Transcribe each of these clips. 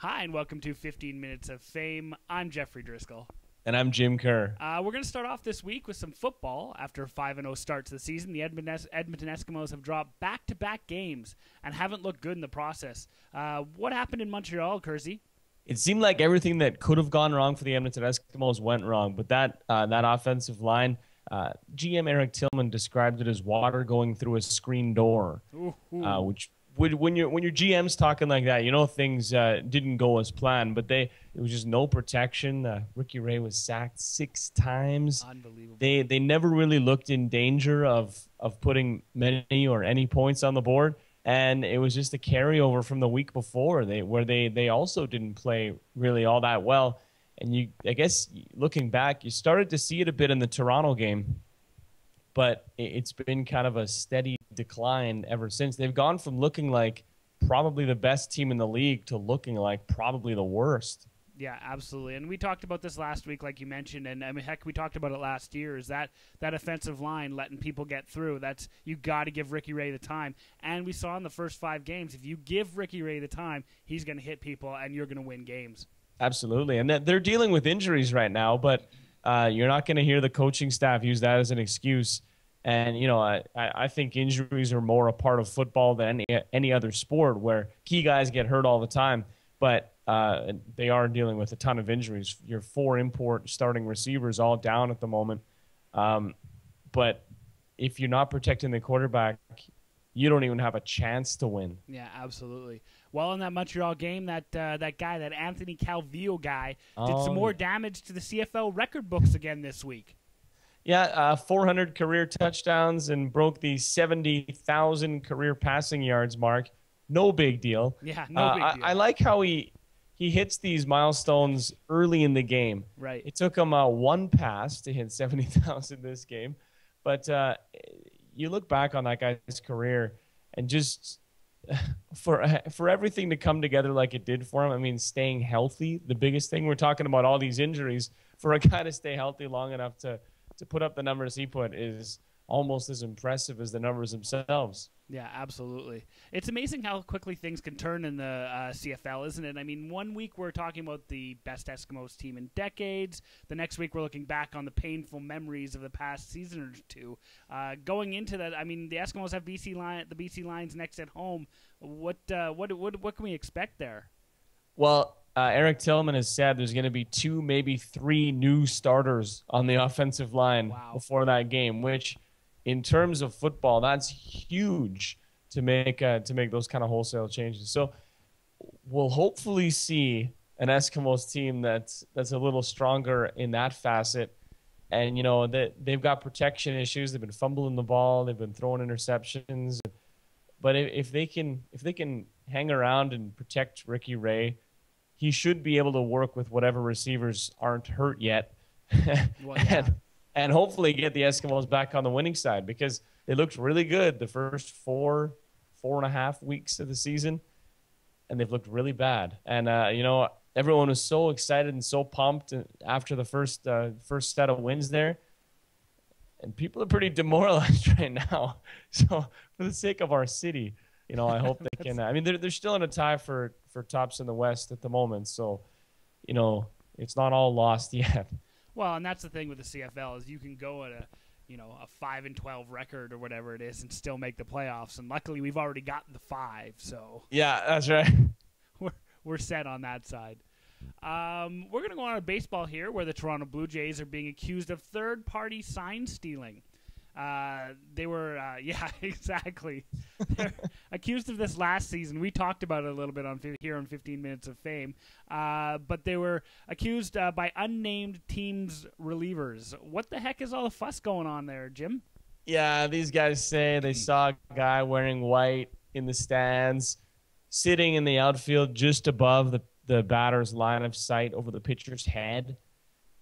Hi, and welcome to 15 Minutes of Fame. I'm Jeffrey Driscoll. And I'm Jim Kerr. We're going to start off this week with some football. After a 5-0 start to the season, the Edmonton Eskimos have dropped back-to-back games and haven't looked good in the process. What happened in Montreal, Kersey? It seemed like everything that could have gone wrong for the Edmonton Eskimos went wrong, but that offensive line, GM Eric Tillman described it as water going through a screen door, which when your GM's talking like that, you know things didn't go as planned. But it was just no protection. Ricky Ray was sacked 6 times. Unbelievable. They never really looked in danger of putting many or any points on the board. And it was just a carryover from the week before, where they also didn't play really all that well. And I guess looking back, you started to see it a bit in the Toronto game, but it's been kind of a steady decline ever since. They've gone from looking like probably the best team in the league to looking like probably the worst. Yeah, absolutely. And we talked about this last week, like you mentioned, and I mean, heck, we talked about it last year, is that offensive line letting people get through. You got to give Ricky Ray the time. And we saw in the first 5 games, if you give Ricky Ray the time, he's going to hit people and you're going to win games. Absolutely. And they're dealing with injuries right now, but you're not going to hear the coaching staff use that as an excuse. And, I think injuries are more a part of football than any other sport, where key guys get hurt all the time. But they are dealing with a ton of injuries. Your 4 import starting receivers all down at the moment. But if you're not protecting the quarterback, you don't even have a chance to win. Yeah, absolutely. Well, in that Montreal game, that Anthony Calvillo guy did some more damage to the CFL record books again this week. Yeah, 400 career touchdowns and broke the 70,000 career passing yards mark. No big deal. Yeah, no big deal. I like how he hits these milestones early in the game. Right. It took him 1 pass to hit 70,000 this game. But you look back on that guy's career, and just for everything to come together like it did for him, I mean, staying healthy, the biggest thing. We're talking about all these injuries. For a guy to stay healthy long enough to put up the numbers he put is almost as impressive as the numbers themselves. Yeah, absolutely. It's amazing how quickly things can turn in the CFL, isn't it? I mean, one week we're talking about the best Eskimos team in decades. The next week we're looking back on the painful memories of the past season or two. Going into that, I mean, the Eskimos have the BC Lions next at home. What can we expect there? Well, Eric Tillman has said there's going to be 2, maybe 3 new starters on the offensive line before that game, which, in terms of football, that's huge to make those kind of wholesale changes. So we'll hopefully see an Eskimos team that's a little stronger in that facet. And they've got protection issues. They've been fumbling the ball. They've been throwing interceptions. But if they can hang around and protect Ricky Ray, he should be able to work with whatever receivers aren't hurt yet. Well, yeah. And hopefully get the Eskimos back on the winning side, because they looked really good the first 4.5 weeks of the season, and they've looked really bad. And everyone was so excited and so pumped after the first set of wins there, and people are pretty demoralized right now. So for the sake of our city, I hope they can. I mean, they're still in a tie for tops in the West at the moment, so it's not all lost yet. Well, and that's the thing with the CFL, is you can go at a 5-12 record or whatever it is and still make the playoffs. And luckily, we've already gotten the 5, so yeah, that's right. We're set on that side. We're going to go on to baseball here, where the Toronto Blue Jays are being accused of third-party sign stealing. They were, yeah, exactly. They're accused of this last season. We talked about it a little bit here on 15 Minutes of Fame. But they were accused by unnamed teams' relievers. What the heck is all the fuss going on there, Jim? Yeah, these guys say they saw a guy wearing white in the stands, sitting in the outfield just above the batter's line of sight over the pitcher's head.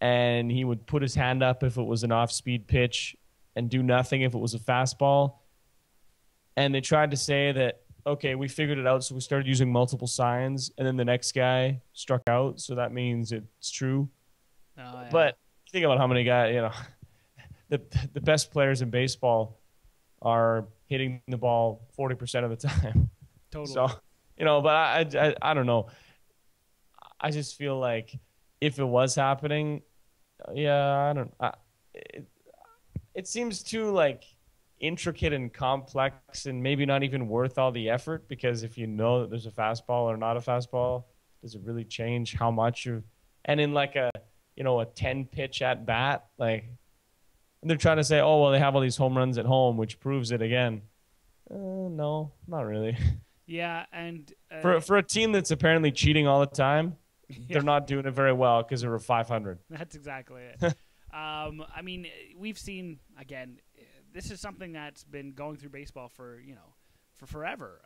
And he would put his hand up if it was an off-speed pitch and do nothing if it was a fastball. And they tried to say that, okay, we figured it out, so we started using multiple signs, and then the next guy struck out, so that means it's true. Oh, yeah. But think about how many guys, the best players in baseball are hitting the ball 40% of the time. Totally. So, but I don't know. I just feel like if it was happening, yeah, I don't. It seems too like intricate and complex, and maybe not even worth all the effort. Because if you know that there's a fastball or not a fastball, does it really change how much you? And in like a 10 pitch at bat, like, and they're trying to say, oh well, they have all these home runs at home, which proves it again. No, not really. Yeah, and for a team that's apparently cheating all the time, they're not doing it very well because they were 500. That's exactly it. I mean, we've seen, again, this is something that's been going through baseball for forever.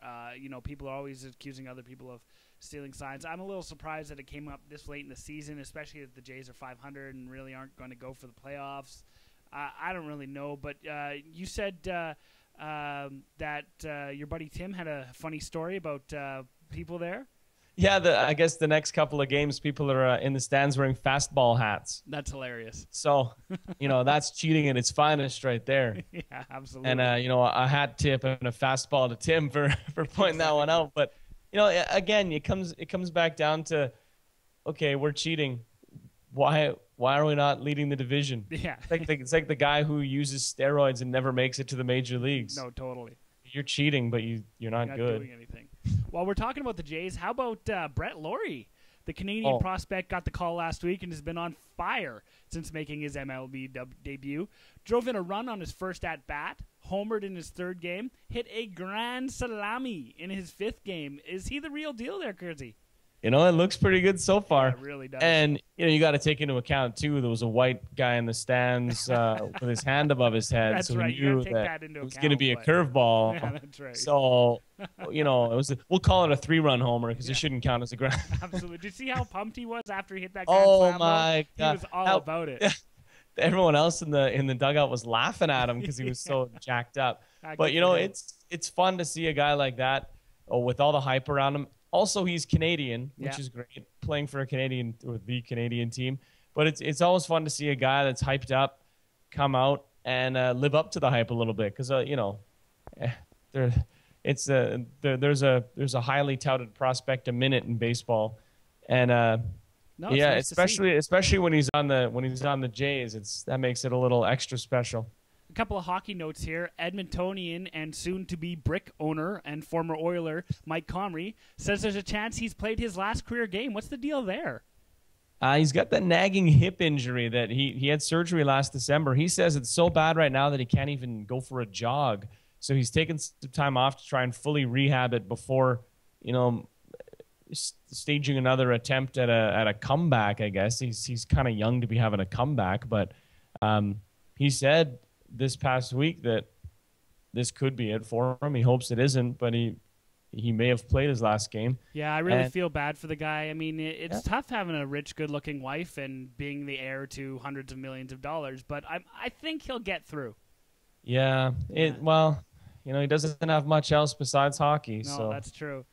People are always accusing other people of stealing signs. I'm a little surprised that it came up this late in the season, especially that the Jays are 500 and really aren't going to go for the playoffs. I don't really know, but you said that your buddy Tim had a funny story about people there. Yeah, I guess the next couple of games, people are in the stands wearing fastball hats. That's hilarious. So, that's cheating at its finest right there. Yeah, absolutely. And, a hat tip and a fastball to Tim for pointing that one out. But, again, it comes back down to, okay, we're cheating. Why are we not leading the division? Yeah. It's like the guy who uses steroids and never makes it to the major leagues. No, totally. You're cheating, but you're not good. Doing anything. While we're talking about the Jays, how about Brett Laurie? The Canadian prospect got the call last week and has been on fire since making his MLB debut. Drove in a run on his first at-bat, homered in his third game, hit a grand salami in his fifth game. Is he the real deal there, Kersey? It looks pretty good so far. Yeah, it really does. And, you got to take into account, too, there was a white guy in the stands with his hand above his head. That's so right. we knew that it was going to be a curveball. Yeah, that's right. So, we'll call it a 3-run homer because it shouldn't count as a grand. Absolutely. Did you see how pumped he was after he hit that grand slam? Oh, my God. He was all about it. Everyone else in the dugout was laughing at him because he was so jacked up. But, it's fun to see a guy like that with all the hype around him. Also, he's Canadian, which is great, playing for a Canadian or the Canadian team. But it's always fun to see a guy that's hyped up come out and live up to the hype a little bit because there's a highly touted prospect a minute in baseball, and especially when he's on the Jays, that makes it a little extra special. A couple of hockey notes here. Edmontonian and soon-to-be Brick owner and former Oiler Mike Comrie says there's a chance he's played his last career game. What's the deal there? He's got that nagging hip injury that he had surgery last December. He says it's so bad right now that he can't even go for a jog. So he's taken some time off to try and fully rehab it before, staging another attempt at a comeback, I guess. He's kind of young to be having a comeback, but he said this past week that this could be it for him. He hopes it isn't, but he may have played his last game. Yeah, I really feel bad for the guy. I mean, it's tough having a rich, good-looking wife and being the heir to hundreds of millions of dollars, but I think he'll get through. Yeah, he doesn't have much else besides hockey. No, so that's true.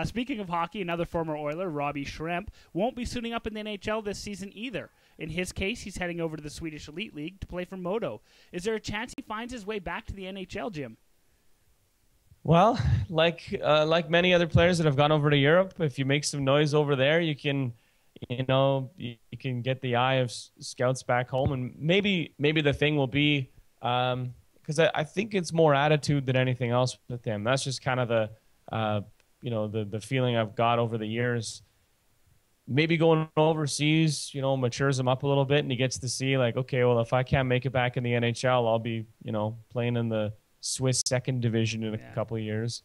Speaking of hockey, another former Oiler, Robbie Schremp, won't be suiting up in the NHL this season either. In his case, he's heading over to the Swedish Elite League to play for Modo. Is there a chance he finds his way back to the NHL, Jim? Well, like many other players that have gone over to Europe, if you make some noise over there, you can get the eye of scouts back home, and maybe the thing will be because I think it's more attitude than anything else with him. That's just kind of the feeling I've got over the years. Maybe going overseas, matures him up a little bit, and he gets to see like, okay, well, if I can't make it back in the NHL, I'll be, playing in the Swiss second division in a couple of years.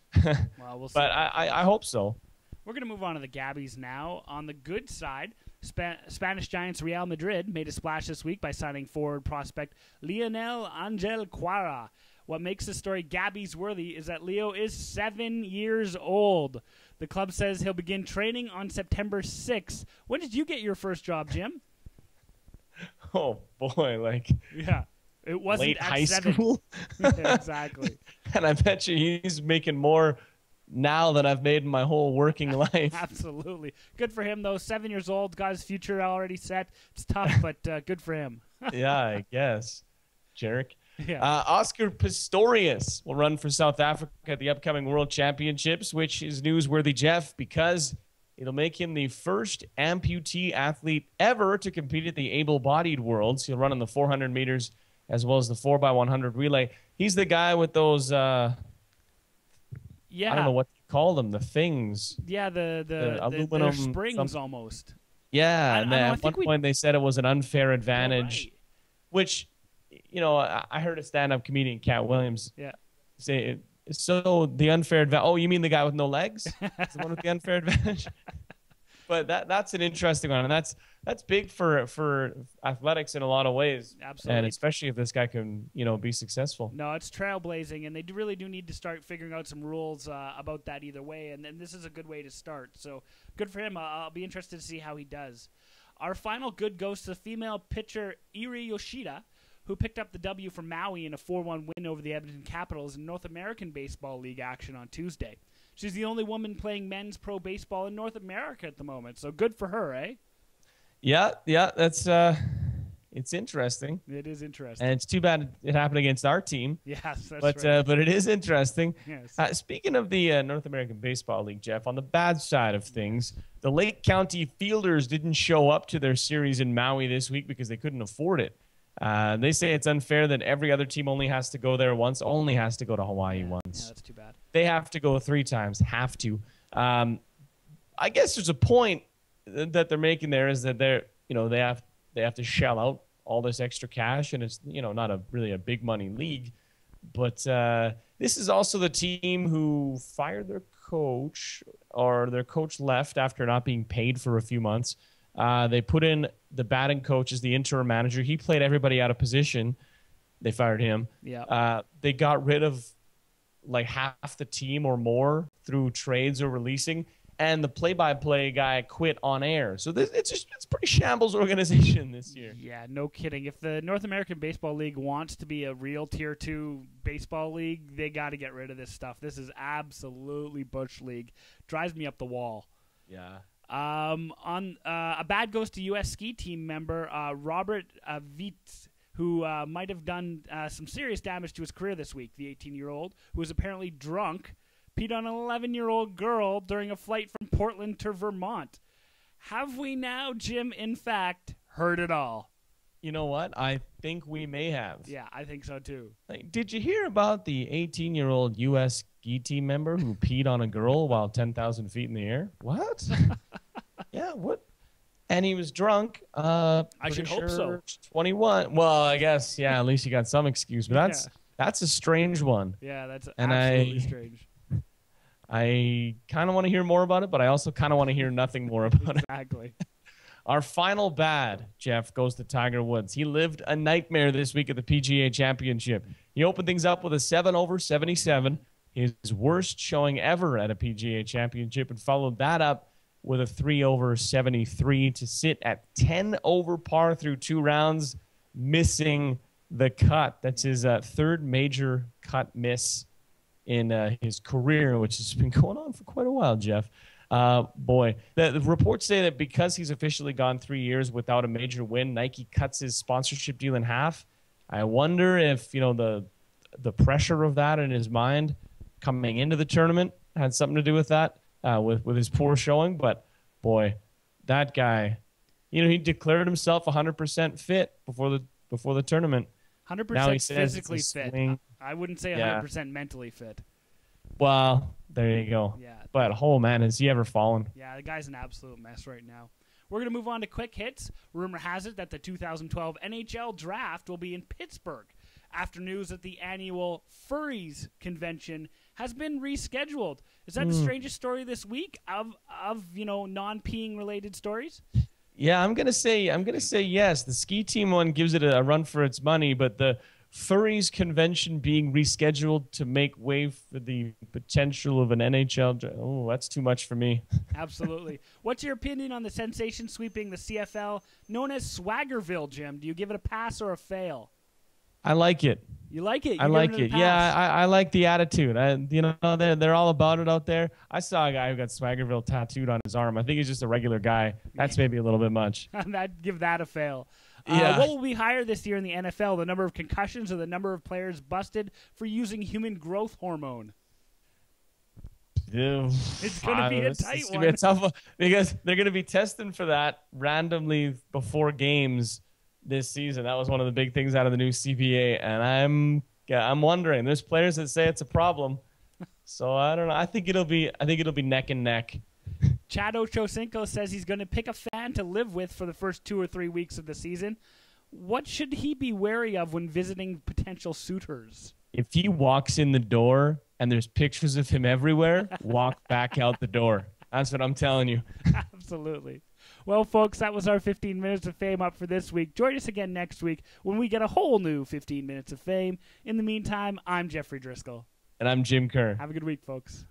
Well, we'll see. But I hope so. We're going to move on to the GABBYs now. On the good side, Spanish Giants Real Madrid made a splash this week by signing forward prospect Lionel Angel Cuara. What makes this story GABBYs worthy is that Leo is 7 years old. The club says he'll begin training on September 6th. When did you get your first job, Jim? Oh, boy, yeah. It wasn't late at high 7. school. Yeah, exactly. And I bet you he's making more now than I've made in my whole working life. Absolutely. Good for him, though. 7 years old, got his future already set. It's tough, but good for him. Yeah, I guess. Jerk. Yeah. Oscar Pistorius will run for South Africa at the upcoming World Championships, which is newsworthy, Jeff, because It'll make him the first amputee athlete ever to compete at the able-bodied Worlds. He'll run in the 400 meters as well as the 4x100 relay. He's the guy with those, I don't know what you call them, the things. Yeah, the aluminum springs almost. Yeah, and at one point they said it was an unfair advantage, which, you know, I heard a stand-up comedian, Cat Williams, say, so the unfair advantage, oh, you mean the guy with no legs? That's the one with the unfair advantage? But that's an interesting one, and that's big for athletics in a lot of ways. Absolutely. And especially if this guy can, you know, be successful. No, it's trailblazing, and they really do need to start figuring out some rules about that either way, and this is a good way to start. So good for him. I'll be interested to see how he does. Our final good goes to the female pitcher Iri Yoshida, who picked up the W for Maui in a 4-1 win over the Edmonton Capitals in North American Baseball League action on Tuesday. She's the only woman playing men's pro baseball in North America at the moment, so good for her, eh? Yeah, that's it's interesting. It is interesting. And it's too bad it happened against our team. Yes, that's right. But it is interesting. Yes. Speaking of the North American Baseball League, Jeff, on the bad side of things, the Lake County Fielders didn't show up to their series in Maui this week because they couldn't afford it. They say it's unfair that every other team only has to go there once, only has to go to Hawaii once. Yeah, that's too bad. They have to go 3 times, have to. I guess there's a point that they're making there is that they have to shell out all this extra cash, and it's, you know, not really a big money league. But this is also the team who fired their coach, or their coach left after not being paid for a few months. They put in the batting coach as the interim manager. He played everybody out of position. They fired him. Yeah. They got rid of like half the team or more through trades or releasing, and the play-by-play guy quit on air. So it's pretty shambles organization this year. Yeah, no kidding. If the North American Baseball League wants to be a real Tier 2 baseball league, they got to get rid of this stuff. This is absolutely Bush League. Drives me up the wall. Yeah. A bad goes to U.S. ski team member Robert Vietz, who might have done some serious damage to his career this week. The 18-year-old, who was apparently drunk, peed on an 11-year-old girl during a flight from Portland to Vermont. Have we now, Jim, in fact, heard it all? You know what? I think we may have. Yeah, I think so too. Like, did you hear about the 18-year-old U.S. ski team member who peed on a girl while 10,000 feet in the air? What? Yeah, what? And he was drunk. I should hope so. 21. Well, I guess, yeah, at least you got some excuse. But that's a strange one. Yeah, that's absolutely strange. I kind of want to hear more about it, but I also kind of want to hear nothing more about it. Exactly. Our final bad, Jeff, goes to Tiger Woods. He lived a nightmare this week at the PGA Championship. He opened things up with a 7 over 77, his worst showing ever at a PGA Championship, and followed that up with a 3 over 73 to sit at 10 over par through 2 rounds, missing the cut. That's his third major cut miss in his career, which has been going on for quite a while, Jeff. Boy, the reports say that because he's officially gone 3 years without a major win, Nike cuts his sponsorship deal in half. I wonder if, you know, the pressure of that in his mind coming into the tournament had something to do with that, with his poor showing. But boy, that guy, you know, he declared himself 100% fit before the tournament. 100% physically fit. I wouldn't say 100% mentally fit. Well, there you go. Yeah. But, oh, man, has he ever fallen? Yeah, the guy's an absolute mess right now. We're going to move on to quick hits. Rumor has it that the 2012 NHL Draft will be in Pittsburgh after news that the annual Furries convention has been rescheduled. Is that the strangest story this week of you know, non-peeing related stories? Yeah, I'm gonna say yes. The ski team one gives it a run for its money, but the Furries convention being rescheduled to make way for the potential of an NHL. Oh, that's too much for me. Absolutely. What's your opinion on the sensation sweeping the CFL known as Swaggerville, Jim? Do you give it a pass or a fail? I like it. You like it? I like it. Yeah, I like the attitude. You know, they're all about it out there. I saw a guy who got Swaggerville tattooed on his arm. I think he's just a regular guy. That's maybe a little bit much. I'd give that a fail. Yeah. What will be higher this year in the NFL, the number of concussions or the number of players busted for using human growth hormone? It's going to be a tight one. Be a tough one because they're going to be testing for that randomly before games this season. That was one of the big things out of the new CBA, and I'm wondering. There's players that say it's a problem, so I don't know. I think it'll be neck and neck. Chad Ochocinco says he's going to pick a fan to live with for the first 2 or 3 weeks of the season. What should he be wary of when visiting potential suitors? If he walks in the door and there's pictures of him everywhere, walk back out the door. That's what I'm telling you. Absolutely. Well, folks, that was our 15 Minutes of Fame up for this week. Join us again next week when we get a whole new 15 Minutes of Fame. In the meantime, I'm Jeffrey Driscoll. And I'm Jim Kerr. Have a good week, folks.